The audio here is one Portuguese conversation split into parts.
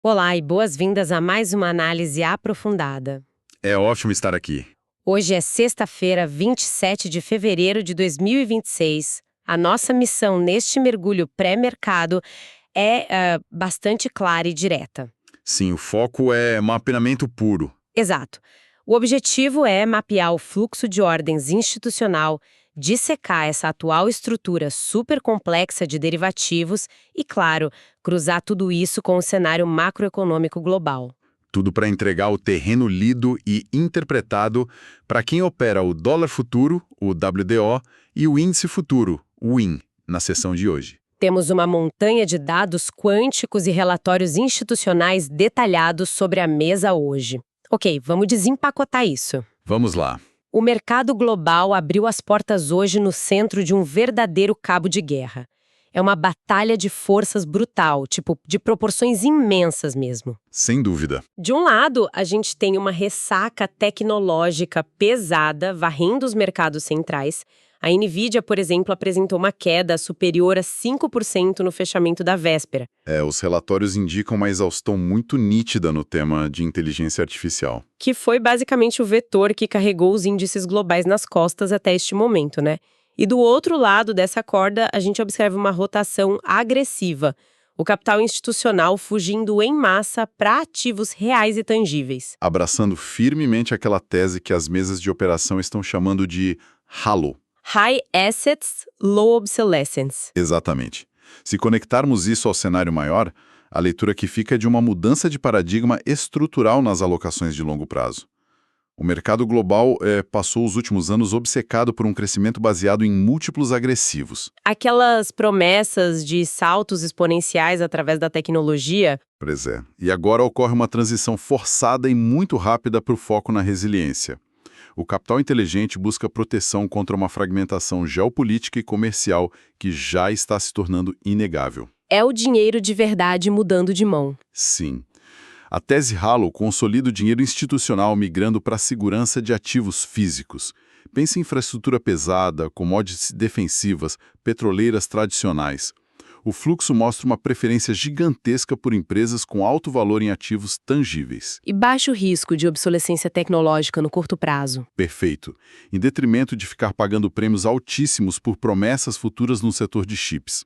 Olá e boas-vindas a mais uma análise aprofundada. É ótimo estar aqui. Hoje é sexta-feira, 27 de fevereiro de 2026. A nossa missão neste mergulho pré-mercado é bastante clara e direta. Sim, o foco é mapeamento puro. Exato. O objetivo é mapear o fluxo de ordens institucional, dissecar essa atual estrutura super complexa de derivativos e, claro, cruzar tudo isso com o cenário macroeconômico global. Tudo para entregar o terreno lido e interpretado para quem opera o dólar futuro, o WDO, e o índice futuro, o WIN, na sessão de hoje. Temos uma montanha de dados quânticos e relatórios institucionais detalhados sobre a mesa hoje. Ok, vamos desempacotar isso. Vamos lá. O mercado global abriu as portas hoje no centro de um verdadeiro cabo de guerra. É uma batalha de forças brutal, de proporções imensas mesmo. Sem dúvida. De um lado, a gente tem uma ressaca tecnológica pesada varrendo os mercados centrais. A Nvidia, por exemplo, apresentou uma queda superior a 5% no fechamento da véspera. Os relatórios indicam uma exaustão muito nítida no tema de inteligência artificial. Que foi basicamente o vetor que carregou os índices globais nas costas até este momento, né? E do outro lado dessa corda, a gente observa uma rotação agressiva. O capital institucional fugindo em massa para ativos reais e tangíveis. Abraçando firmemente aquela tese que as mesas de operação estão chamando de HALO. High Assets, Low Obsolescence. Exatamente. Se conectarmos isso ao cenário maior, a leitura que fica é de uma mudança de paradigma estrutural nas alocações de longo prazo. O mercado global passou os últimos anos obcecado por um crescimento baseado em múltiplos agressivos. Aquelas promessas de saltos exponenciais através da tecnologia. Pois é. E agora ocorre uma transição forçada e muito rápida para o foco na resiliência. O capital inteligente busca proteção contra uma fragmentação geopolítica e comercial que já está se tornando inegável. É o dinheiro de verdade mudando de mão. Sim. A tese HALO consolida o dinheiro institucional migrando para a segurança de ativos físicos. Pense em infraestrutura pesada, commodities defensivas, petroleiras tradicionais. O fluxo mostra uma preferência gigantesca por empresas com alto valor em ativos tangíveis. E baixo risco de obsolescência tecnológica no curto prazo. Perfeito. Em detrimento de ficar pagando prêmios altíssimos por promessas futuras no setor de chips.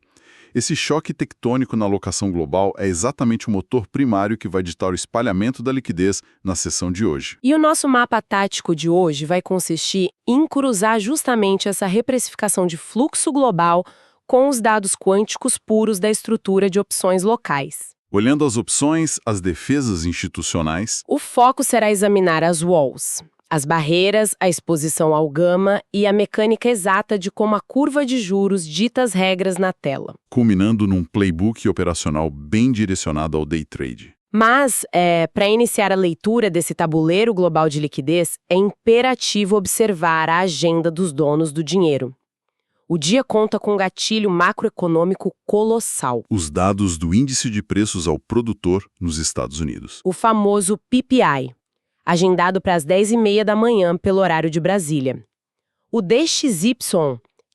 Esse choque tectônico na alocação global é exatamente o motor primário que vai ditar o espalhamento da liquidez na sessão de hoje. E o nosso mapa tático de hoje vai consistir em cruzar justamente essa reprecificação de fluxo global com os dados quânticos puros da estrutura de opções locais. Olhando as opções, as defesas institucionais, o foco será examinar as walls, as barreiras, a exposição ao gama e a mecânica exata de como a curva de juros dita as regras na tela. Culminando num playbook operacional bem direcionado ao day trade. Mas, para iniciar a leitura desse tabuleiro global de liquidez, é imperativo observar a agenda dos donos do dinheiro. O dia conta com um gatilho macroeconômico colossal. Os dados do Índice de Preços ao Produtor nos Estados Unidos. O famoso PPI, agendado para as 10h30 da manhã pelo horário de Brasília. O DXY,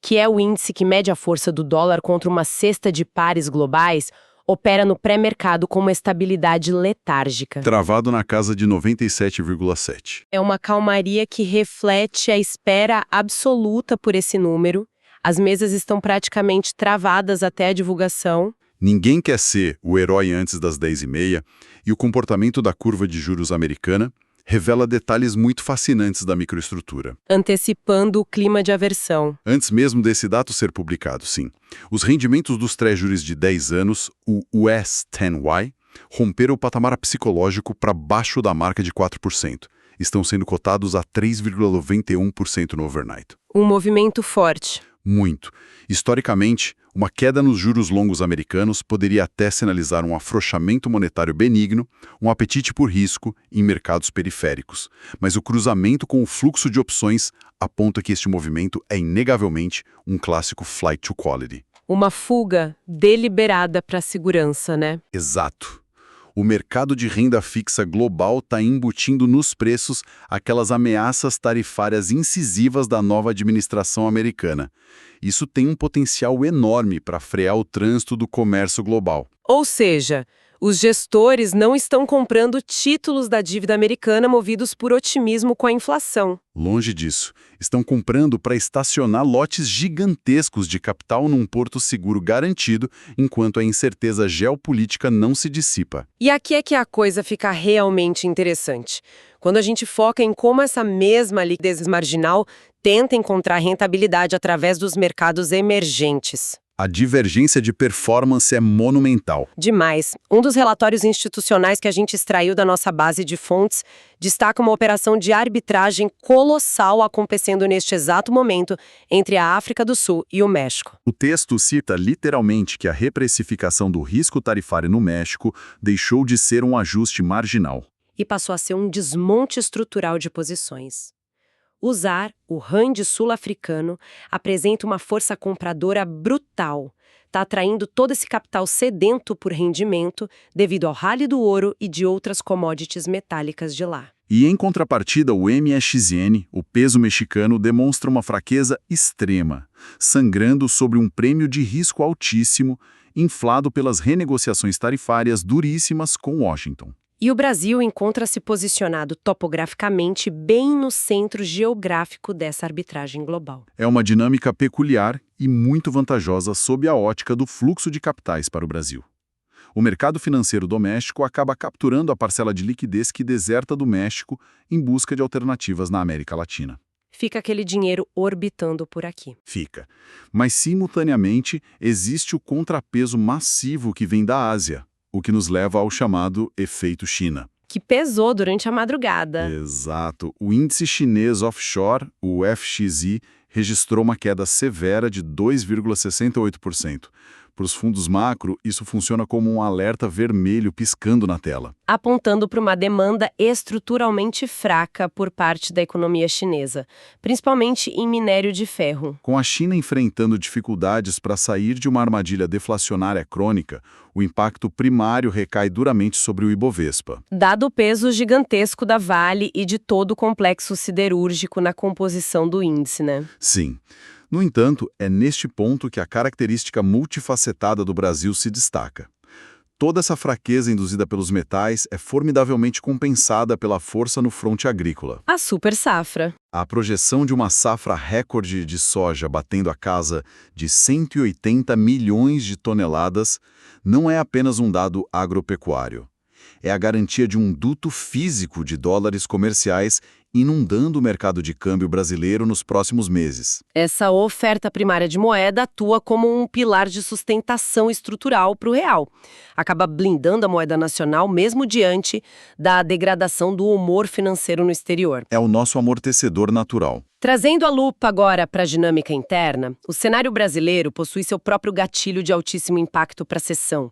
que é o índice que mede a força do dólar contra uma cesta de pares globais, opera no pré-mercado com uma estabilidade letárgica. Travado na casa de 97,7. É uma calmaria que reflete a espera absoluta por esse número. As mesas estão praticamente travadas até a divulgação. Ninguém quer ser o herói antes das 10h30 e o comportamento da curva de juros americana revela detalhes muito fascinantes da microestrutura. Antecipando o clima de aversão. Antes mesmo desse dado ser publicado, sim. Os rendimentos dos treasuries de 10 anos, o US 10Y, romperam o patamar psicológico para baixo da marca de 4%. Estão sendo cotados a 3,91% no overnight. Um movimento forte. Muito. Historicamente, uma queda nos juros longos americanos poderia até sinalizar um afrouxamento monetário benigno, um apetite por risco em mercados periféricos. Mas o cruzamento com o fluxo de opções aponta que este movimento é inegavelmente um clássico flight to quality. Uma fuga deliberada para a segurança, né? Exato. O mercado de renda fixa global está embutindo nos preços aquelas ameaças tarifárias incisivas da nova administração americana. Isso tem um potencial enorme para frear o trânsito do comércio global. Ou seja, Os gestores não estão comprando títulos da dívida americana movidos por otimismo com a inflação. Longe disso. Estão comprando para estacionar lotes gigantescos de capital num porto seguro garantido, enquanto a incerteza geopolítica não se dissipa. E aqui é que a coisa fica realmente interessante. Quando a gente foca em como essa mesma liquidez marginal tenta encontrar rentabilidade através dos mercados emergentes. A divergência de performance é monumental. Demais. Um dos relatórios institucionais que a gente extraiu da nossa base de fontes destaca uma operação de arbitragem colossal acontecendo neste exato momento entre a África do Sul e o México. O texto cita literalmente que a reprecificação do risco tarifário no México deixou de ser um ajuste marginal. E passou a ser um desmonte estrutural de posições. O ZAR, o rand sul-africano, apresenta uma força compradora brutal. Está atraindo todo esse capital sedento por rendimento devido ao rally do ouro e de outras commodities metálicas de lá. E em contrapartida, o MXN, o peso mexicano, demonstra uma fraqueza extrema, sangrando sobre um prêmio de risco altíssimo, inflado pelas renegociações tarifárias duríssimas com Washington. E o Brasil encontra-se posicionado topograficamente bem no centro geográfico dessa arbitragem global. É uma dinâmica peculiar e muito vantajosa sob a ótica do fluxo de capitais para o Brasil. O mercado financeiro doméstico acaba capturando a parcela de liquidez que deserta do México em busca de alternativas na América Latina. Fica aquele dinheiro orbitando por aqui. Fica. Mas, simultaneamente, existe o contrapeso massivo que vem da Ásia, o que nos leva ao chamado efeito China. Que pesou durante a madrugada. Exato. O índice chinês offshore, o FXI, registrou uma queda severa de 2,68%. Para os fundos macro, isso funciona como um alerta vermelho piscando na tela. Apontando para uma demanda estruturalmente fraca por parte da economia chinesa, principalmente em minério de ferro. Com a China enfrentando dificuldades para sair de uma armadilha deflacionária crônica, o impacto primário recai duramente sobre o Ibovespa. Dado o peso gigantesco da Vale e de todo o complexo siderúrgico na composição do índice, né? Sim. No entanto, é neste ponto que a característica multifacetada do Brasil se destaca. Toda essa fraqueza induzida pelos metais é formidavelmente compensada pela força no fronte agrícola. A super safra. A projeção de uma safra recorde de soja batendo a casa de 180 milhões de toneladas não é apenas um dado agropecuário. É a garantia de um duto físico de dólares comerciais inundando o mercado de câmbio brasileiro nos próximos meses. Essa oferta primária de moeda atua como um pilar de sustentação estrutural para o real. Acaba blindando a moeda nacional mesmo diante da degradação do humor financeiro no exterior. É o nosso amortecedor natural. Trazendo a lupa agora para a dinâmica interna, o cenário brasileiro possui seu próprio gatilho de altíssimo impacto para a sessão.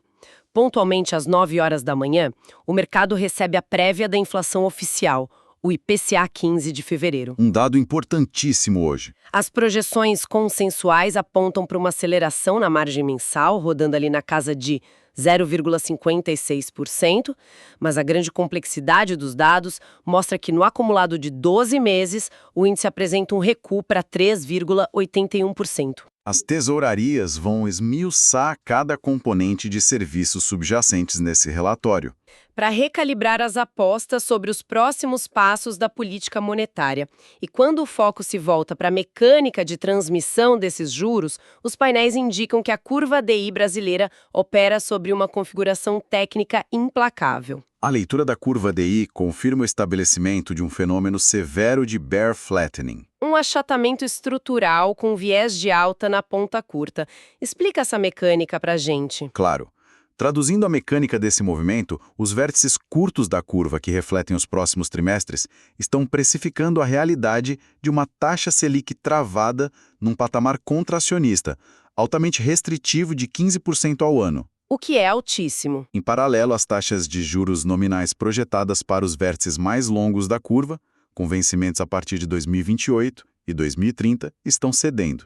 Pontualmente às 9 horas da manhã, o mercado recebe a prévia da inflação oficial, o IPCA 15 de fevereiro. Um dado importantíssimo hoje. As projeções consensuais apontam para uma aceleração na margem mensal, rodando ali na casa de 0,56%, mas a grande complexidade dos dados mostra que no acumulado de 12 meses, o índice apresenta um recuo para 3,81%. As tesourarias vão esmiuçar cada componente de serviços subjacentes nesse relatório. Para recalibrar as apostas sobre os próximos passos da política monetária. E quando o foco se volta para a mecânica de transmissão desses juros, os painéis indicam que a curva DI brasileira opera sobre uma configuração técnica implacável. A leitura da curva DI confirma o estabelecimento de um fenômeno severo de bear flattening. Um achatamento estrutural com viés de alta na ponta curta. Explica essa mecânica para a gente. Claro. Traduzindo a mecânica desse movimento, os vértices curtos da curva que refletem os próximos trimestres estão precificando a realidade de uma taxa Selic travada num patamar contracionista, altamente restritivo de 15% ao ano. O que é altíssimo. Em paralelo, as taxas de juros nominais projetadas para os vértices mais longos da curva, com vencimentos a partir de 2028 e 2030, estão cedendo.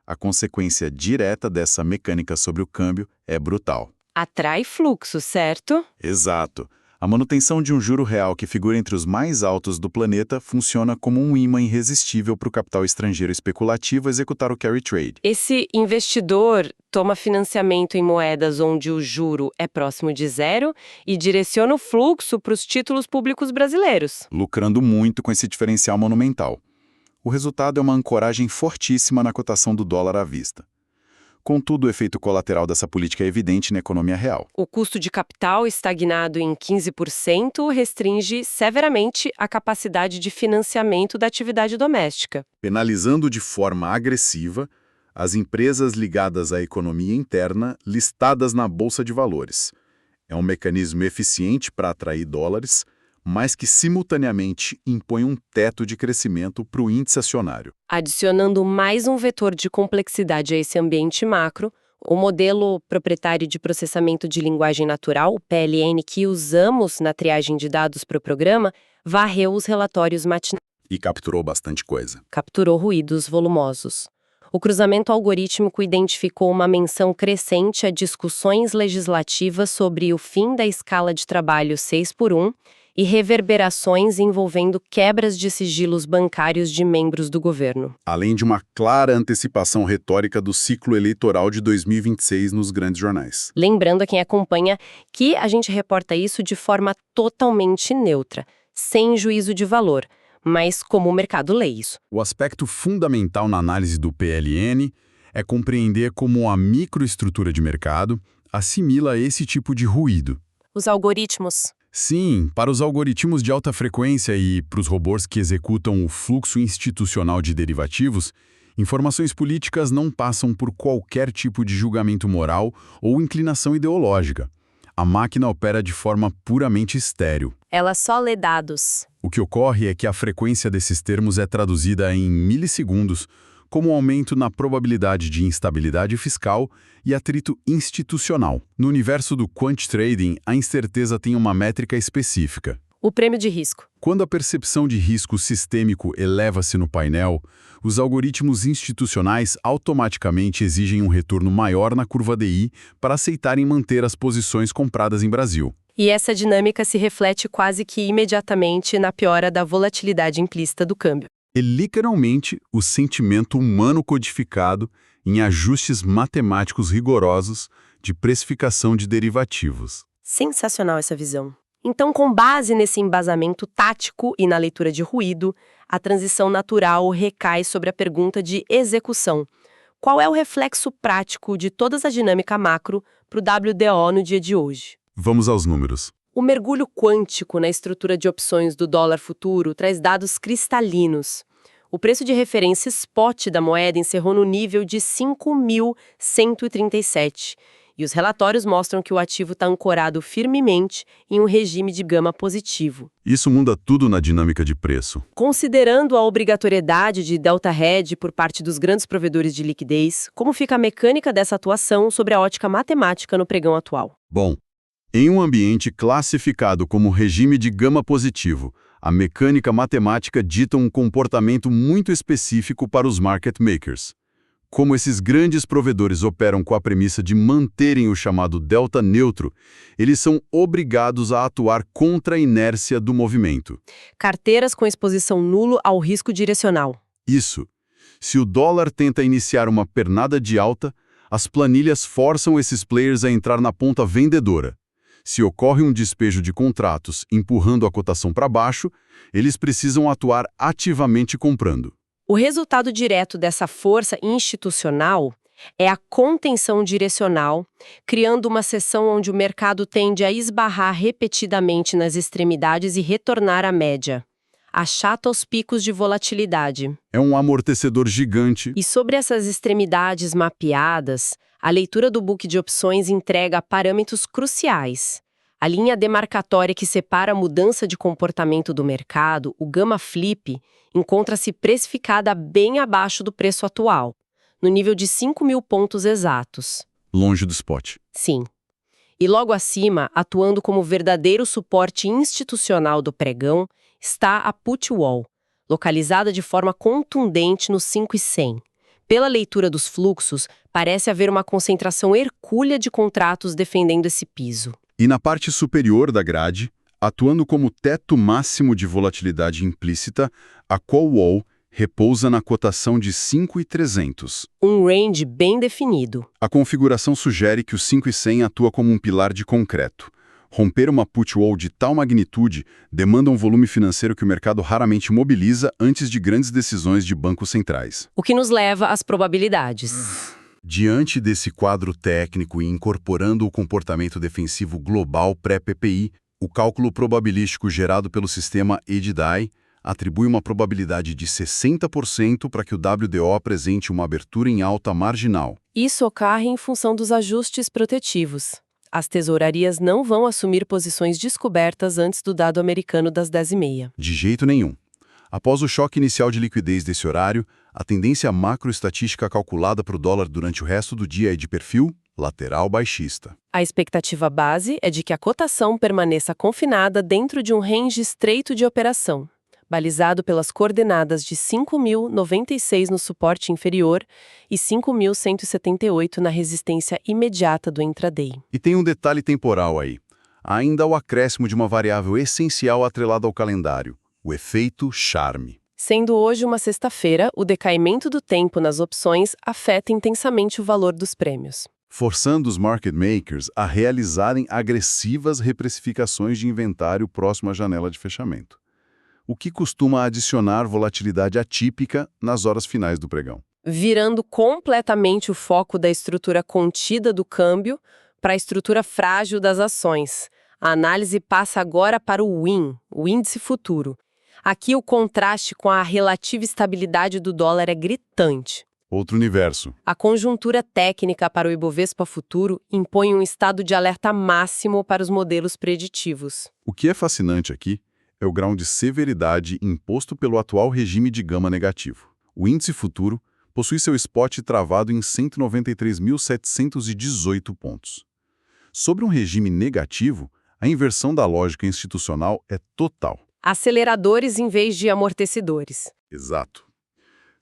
A consequência direta dessa mecânica sobre o câmbio é brutal. Atrai fluxo, certo? Exato. A manutenção de um juro real que figura entre os mais altos do planeta funciona como um imã irresistível para o capital estrangeiro especulativo executar o carry trade. Esse investidor toma financiamento em moedas onde o juro é próximo de zero e direciona o fluxo para os títulos públicos brasileiros. Lucrando muito com esse diferencial monumental. O resultado é uma ancoragem fortíssima na cotação do dólar à vista. Contudo, o efeito colateral dessa política é evidente na economia real. O custo de capital, estagnado em 15%, restringe severamente a capacidade de financiamento da atividade doméstica. Penalizando de forma agressiva as empresas ligadas à economia interna listadas na Bolsa de Valores. É um mecanismo eficiente para atrair dólares, mas que simultaneamente impõe um teto de crescimento para o índice acionário. Adicionando mais um vetor de complexidade a esse ambiente macro, o modelo proprietário de processamento de linguagem natural, o PLN, que usamos na triagem de dados para o programa, varreu os relatórios matinais. E capturou bastante coisa. Capturou ruídos volumosos. O cruzamento algorítmico identificou uma menção crescente a discussões legislativas sobre o fim da escala de trabalho 6x1 e reverberações envolvendo quebras de sigilos bancários de membros do governo. Além de uma clara antecipação retórica do ciclo eleitoral de 2026 nos grandes jornais. Lembrando a quem acompanha que a gente reporta isso de forma totalmente neutra, sem juízo de valor, mas como o mercado lê isso. O aspecto fundamental na análise do PLN é compreender como a microestrutura de mercado assimila esse tipo de ruído. Os algoritmos. Sim, para os algoritmos de alta frequência e para os robôs que executam o fluxo institucional de derivativos, informações políticas não passam por qualquer tipo de julgamento moral ou inclinação ideológica. A máquina opera de forma puramente estéril. Ela só lê dados. O que ocorre é que a frequência desses termos é traduzida em milissegundos, como um aumento na probabilidade de instabilidade fiscal e atrito institucional. No universo do quant trading, a incerteza tem uma métrica específica. O prêmio de risco. Quando a percepção de risco sistêmico eleva-se no painel, os algoritmos institucionais automaticamente exigem um retorno maior na curva DI para aceitarem manter as posições compradas em Brasil. E essa dinâmica se reflete quase que imediatamente na piora da volatilidade implícita do câmbio. É literalmente o sentimento humano codificado em ajustes matemáticos rigorosos de precificação de derivativos. Sensacional essa visão. Então, com base nesse embasamento tático e na leitura de ruído, a transição natural recai sobre a pergunta de execução. Qual é o reflexo prático de toda essa dinâmica macro para o WDO no dia de hoje? Vamos aos números. O mergulho quântico na estrutura de opções do dólar futuro traz dados cristalinos. O preço de referência spot da moeda encerrou no nível de 5.137, e os relatórios mostram que o ativo está ancorado firmemente em um regime de gama positivo. Isso muda tudo na dinâmica de preço. Considerando a obrigatoriedade de delta hedge por parte dos grandes provedores de liquidez, como fica a mecânica dessa atuação sobre a ótica matemática no pregão atual? Bom, em um ambiente classificado como regime de gama positivo, a mecânica matemática dita um comportamento muito específico para os market makers. Como esses grandes provedores operam com a premissa de manterem o chamado delta neutro, eles são obrigados a atuar contra a inércia do movimento. Carteiras com exposição nulo ao risco direcional. Isso. Se o dólar tenta iniciar uma pernada de alta, as planilhas forçam esses players a entrar na ponta vendedora. Se ocorre um despejo de contratos empurrando a cotação para baixo, eles precisam atuar ativamente comprando. O resultado direto dessa força institucional é a contenção direcional, criando uma seção onde o mercado tende a esbarrar repetidamente nas extremidades e retornar à média. Achata os picos de volatilidade. É um amortecedor gigante. E sobre essas extremidades mapeadas, a leitura do book de opções entrega parâmetros cruciais. A linha demarcatória que separa a mudança de comportamento do mercado, o Gamma Flip, encontra-se precificada bem abaixo do preço atual, no nível de 5.000 pontos exatos. Longe do spot. Sim. E logo acima, atuando como verdadeiro suporte institucional do pregão, está a Put Wall, localizada de forma contundente no 5.100. Pela leitura dos fluxos, parece haver uma concentração hercúlea de contratos defendendo esse piso. E na parte superior da grade, Atuando como teto máximo de volatilidade implícita, a Call Wall repousa na cotação de 5.300. Um range bem definido. A configuração sugere que o 5.100 atua como um pilar de concreto. Romper uma put wall de tal magnitude demanda um volume financeiro que o mercado raramente mobiliza antes de grandes decisões de bancos centrais. O que nos leva às probabilidades. Diante desse quadro técnico e incorporando o comportamento defensivo global pré-PPI, o cálculo probabilístico gerado pelo sistema EDDI atribui uma probabilidade de 60% para que o WDO apresente uma abertura em alta marginal. Isso ocorre em função dos ajustes protetivos. As tesourarias não vão assumir posições descobertas antes do dado americano das 10h30. De jeito nenhum. Após o choque inicial de liquidez desse horário, a tendência macroestatística calculada para o dólar durante o resto do dia é de perfil lateral baixista. A expectativa base é de que a cotação permaneça confinada dentro de um range estreito de operação, balizado pelas coordenadas de 5.096 no suporte inferior e 5.178 na resistência imediata do intraday. E tem um detalhe temporal aí. Há ainda o acréscimo de uma variável essencial atrelada ao calendário, o efeito charme. Sendo hoje uma sexta-feira, o decaimento do tempo nas opções afeta intensamente o valor dos prêmios, Forçando os market makers a realizarem agressivas reprecificações de inventário próximo à janela de fechamento, o que costuma adicionar volatilidade atípica nas horas finais do pregão. virando completamente o foco da estrutura contida do câmbio para a estrutura frágil das ações. A análise passa agora para o WIN, o índice futuro. Aqui o contraste com a relativa estabilidade do dólar é gritante. Outro universo. A conjuntura técnica para o Ibovespa futuro impõe um estado de alerta máximo para os modelos preditivos. O que é fascinante aqui é o grau de severidade imposto pelo atual regime de gama negativo. O índice futuro possui seu spot travado em 193.718 pontos. Sobre um regime negativo, a inversão da lógica institucional é total. Aceleradores em vez de amortecedores. Exato.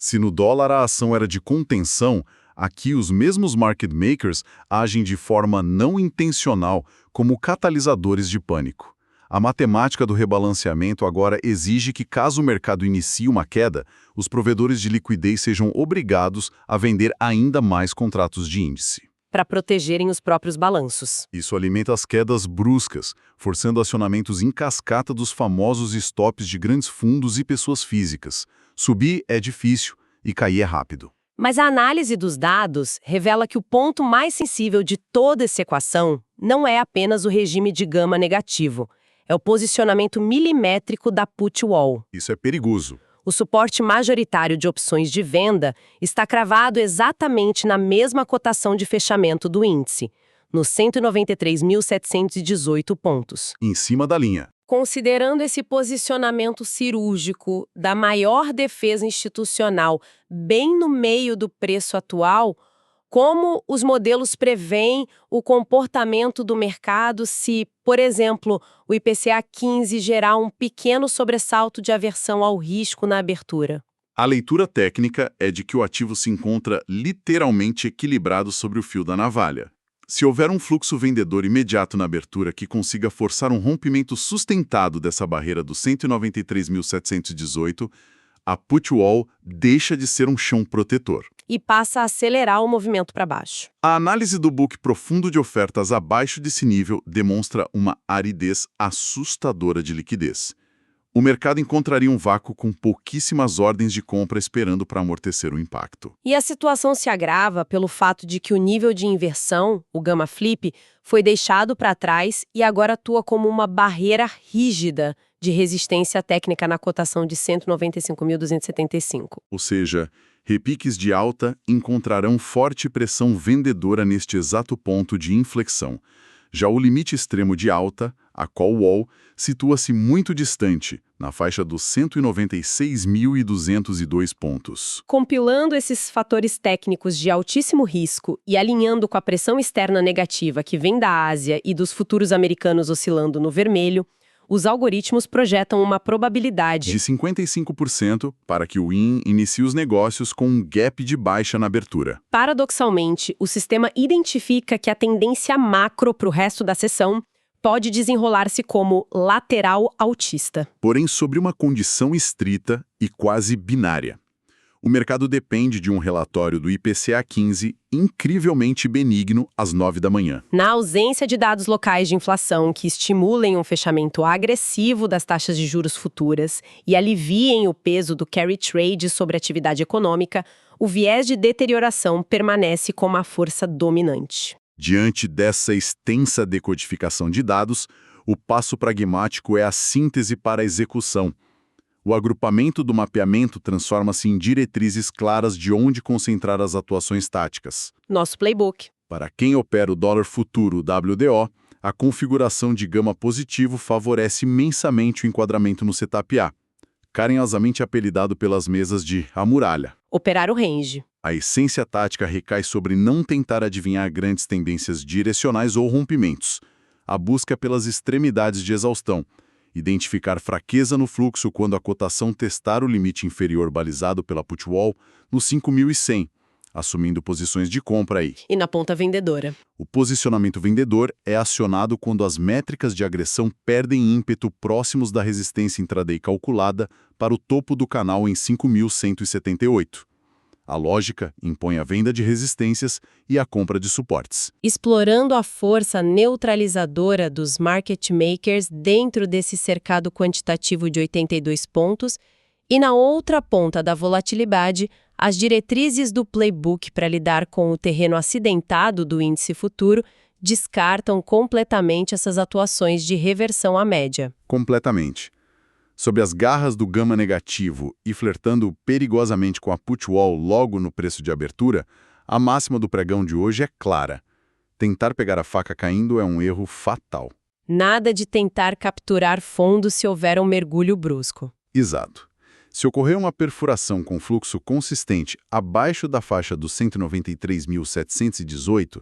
Se no dólar a ação era de contenção, aqui os mesmos market makers agem de forma não intencional como catalisadores de pânico. A matemática do rebalanceamento agora exige que, caso o mercado inicie uma queda, os provedores de liquidez sejam obrigados a vender ainda mais contratos de índice. Para protegerem os próprios balanços. Isso alimenta as quedas bruscas, forçando acionamentos em cascata dos famosos stops de grandes fundos e pessoas físicas. Subir é difícil e cair é rápido. Mas a análise dos dados revela que o ponto mais sensível de toda essa equação não é apenas o regime de gama negativo, é o posicionamento milimétrico da put wall. Isso é perigoso. O suporte majoritário de opções de venda está cravado exatamente na mesma cotação de fechamento do índice, nos 193.718 pontos. Em cima da linha. Considerando esse posicionamento cirúrgico da maior defesa institucional bem no meio do preço atual, como os modelos preveem o comportamento do mercado se, por exemplo, o IPCA 15 gerar um pequeno sobressalto de aversão ao risco na abertura? A leitura técnica é de que o ativo se encontra literalmente equilibrado sobre o fio da navalha. Se houver um fluxo vendedor imediato na abertura que consiga forçar um rompimento sustentado dessa barreira dos 193.718, a put wall deixa de ser um chão protetor. E passa a acelerar o movimento para baixo. A análise do book profundo de ofertas abaixo desse nível demonstra uma aridez assustadora de liquidez. O mercado encontraria um vácuo com pouquíssimas ordens de compra esperando para amortecer o impacto. E a situação se agrava pelo fato de que o nível de inversão, o gamma flip, foi deixado para trás e agora atua como uma barreira rígida de resistência técnica na cotação de 195.275. Ou seja, repiques de alta encontrarão forte pressão vendedora neste exato ponto de inflexão. Já o limite extremo de alta, a call wall, situa-se muito distante, na faixa dos 196.202 pontos. Compilando esses fatores técnicos de altíssimo risco e alinhando com a pressão externa negativa que vem da Ásia e dos futuros americanos oscilando no vermelho, os algoritmos projetam uma probabilidade de 55% para que o WIN inicie os negócios com um gap de baixa na abertura. Paradoxalmente, o sistema identifica que a tendência macro para o resto da sessão pode desenrolar-se como lateral altista. Porém, sobre uma condição estrita e quase binária. O mercado depende de um relatório do IPCA-15 incrivelmente benigno às 9 da manhã. Na ausência de dados locais de inflação que estimulem um fechamento agressivo das taxas de juros futuras e aliviem o peso do carry trade sobre a atividade econômica, o viés de deterioração permanece como a força dominante. Diante dessa extensa decodificação de dados, o passo pragmático é a síntese para a execução. O agrupamento do mapeamento transforma-se em diretrizes claras de onde concentrar as atuações táticas. Nosso playbook. Para quem opera o dólar futuro WDO, a configuração de gama positivo favorece imensamente o enquadramento no setup A, carinhosamente apelidado pelas mesas de a muralha. Operar o range. A essência tática recai sobre não tentar adivinhar grandes tendências direcionais ou rompimentos. A busca pelas extremidades de exaustão. Identificar fraqueza no fluxo quando a cotação testar o limite inferior balizado pela put wall no 5.100, assumindo posições de compra aí. E na ponta vendedora. O posicionamento vendedor é acionado quando as métricas de agressão perdem ímpeto próximos da resistência intraday calculada para o topo do canal em 5.178. A lógica impõe a venda de resistências e a compra de suportes. Explorando a força neutralizadora dos market makers dentro desse cercado quantitativo de 82 pontos e na outra ponta da volatilidade, as diretrizes do playbook para lidar com o terreno acidentado do índice futuro descartam completamente essas atuações de reversão à média. Completamente. Sob as garras do gama negativo e flertando perigosamente com a put wall logo no preço de abertura, a máxima do pregão de hoje é clara. Tentar pegar a faca caindo é um erro fatal. Nada de tentar capturar fundo se houver um mergulho brusco. Exato. Se ocorrer uma perfuração com fluxo consistente abaixo da faixa dos 193.718,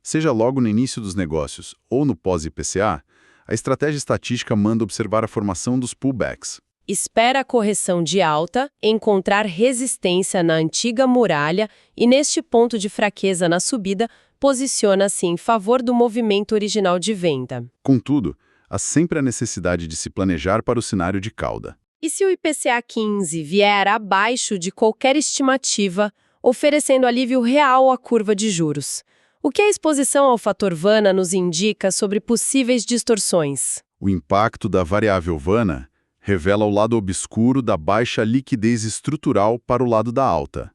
seja logo no início dos negócios ou no pós-IPCA, a estratégia estatística manda observar a formação dos pullbacks. Espera a correção de alta, encontrar resistência na antiga muralha e, neste ponto de fraqueza na subida, posiciona-se em favor do movimento original de venda. Contudo, há sempre a necessidade de se planejar para o cenário de cauda. E se o IPCA 15 vier abaixo de qualquer estimativa, oferecendo alívio real à curva de juros? O que a exposição ao fator Vanna nos indica sobre possíveis distorções? O impacto da variável Vanna revela o lado obscuro da baixa liquidez estrutural para o lado da alta.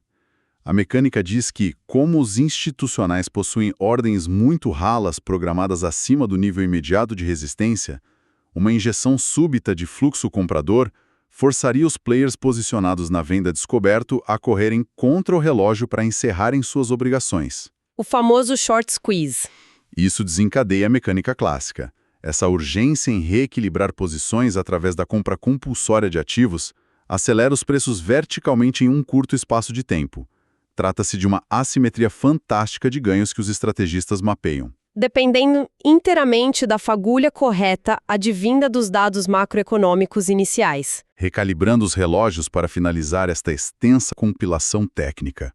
A mecânica diz que, como os institucionais possuem ordens muito ralas programadas acima do nível imediato de resistência, uma injeção súbita de fluxo comprador forçaria os players posicionados na venda descoberto a correrem contra o relógio para encerrarem suas obrigações. O famoso short squeeze. Isso desencadeia a mecânica clássica. Essa urgência em reequilibrar posições através da compra compulsória de ativos acelera os preços verticalmente em um curto espaço de tempo. Trata-se de uma assimetria fantástica de ganhos que os estrategistas mapeiam. Dependendo inteiramente da fagulha correta advinda dos dados macroeconômicos iniciais. Recalibrando os relógios para finalizar esta extensa compilação técnica.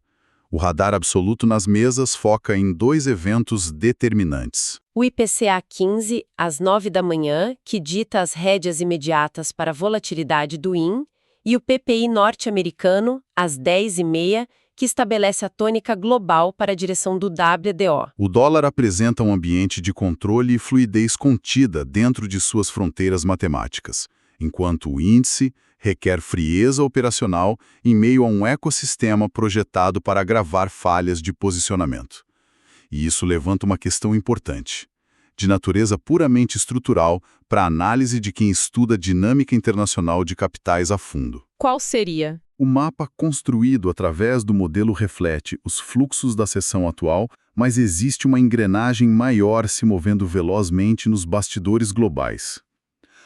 O radar absoluto nas mesas foca em dois eventos determinantes. O IPCA 15, às 9 da manhã, que dita as rédeas imediatas para a volatilidade do IN, e o PPI norte-americano, às 10h30, que estabelece a tônica global para a direção do WDO. O dólar apresenta um ambiente de controle e fluidez contida dentro de suas fronteiras matemáticas, enquanto o índice requer frieza operacional em meio a um ecossistema projetado para agravar falhas de posicionamento. E isso levanta uma questão importante, de natureza puramente estrutural, para a análise de quem estuda a dinâmica internacional de capitais a fundo. Qual seria? O mapa construído através do modelo reflete os fluxos da seção atual, mas existe uma engrenagem maior se movendo velozmente nos bastidores globais.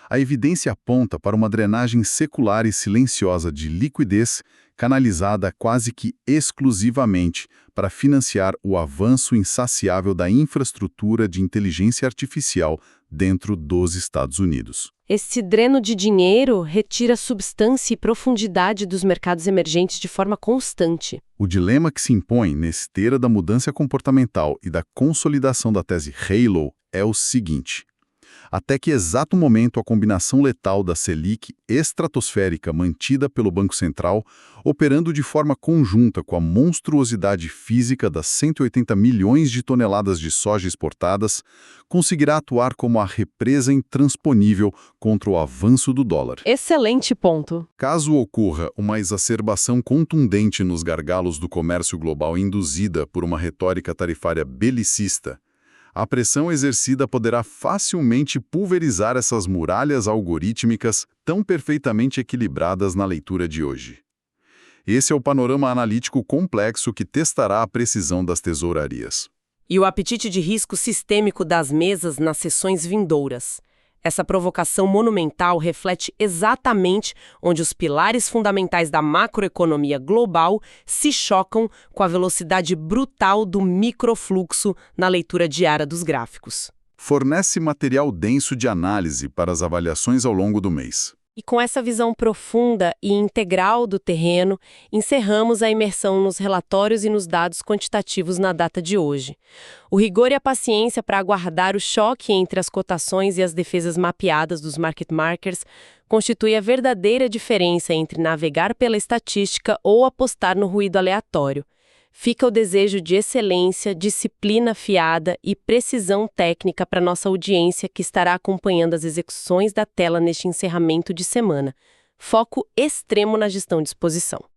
A evidência aponta para uma drenagem secular e silenciosa de liquidez, canalizada quase que exclusivamente para financiar o avanço insaciável da infraestrutura de inteligência artificial dentro dos Estados Unidos. Esse dreno de dinheiro retira substância e profundidade dos mercados emergentes de forma constante. O dilema que se impõe na esteira da mudança comportamental e da consolidação da tese Halo é o seguinte: até que exato momento a combinação letal da Selic estratosférica mantida pelo Banco Central, operando de forma conjunta com a monstruosidade física das 180 milhões de toneladas de soja exportadas, conseguirá atuar como a represa intransponível contra o avanço do dólar. Excelente ponto. Caso ocorra uma exacerbação contundente nos gargalos do comércio global induzida por uma retórica tarifária belicista, a pressão exercida poderá facilmente pulverizar essas muralhas algorítmicas tão perfeitamente equilibradas na leitura de hoje. Esse é o panorama analítico complexo que testará a precisão das tesourarias. E o apetite de risco sistêmico das mesas nas sessões vindouras. Essa provocação monumental reflete exatamente onde os pilares fundamentais da macroeconomia global se chocam com a velocidade brutal do microfluxo na leitura diária dos gráficos. Fornece material denso de análise para as avaliações ao longo do mês. E com essa visão profunda e integral do terreno, encerramos a imersão nos relatórios e nos dados quantitativos na data de hoje. O rigor e a paciência para aguardar o choque entre as cotações e as defesas mapeadas dos market markers constitui a verdadeira diferença entre navegar pela estatística ou apostar no ruído aleatório. Fica o desejo de excelência, disciplina afiada e precisão técnica para nossa audiência que estará acompanhando as execuções da tela neste encerramento de semana. Foco extremo na gestão de exposição.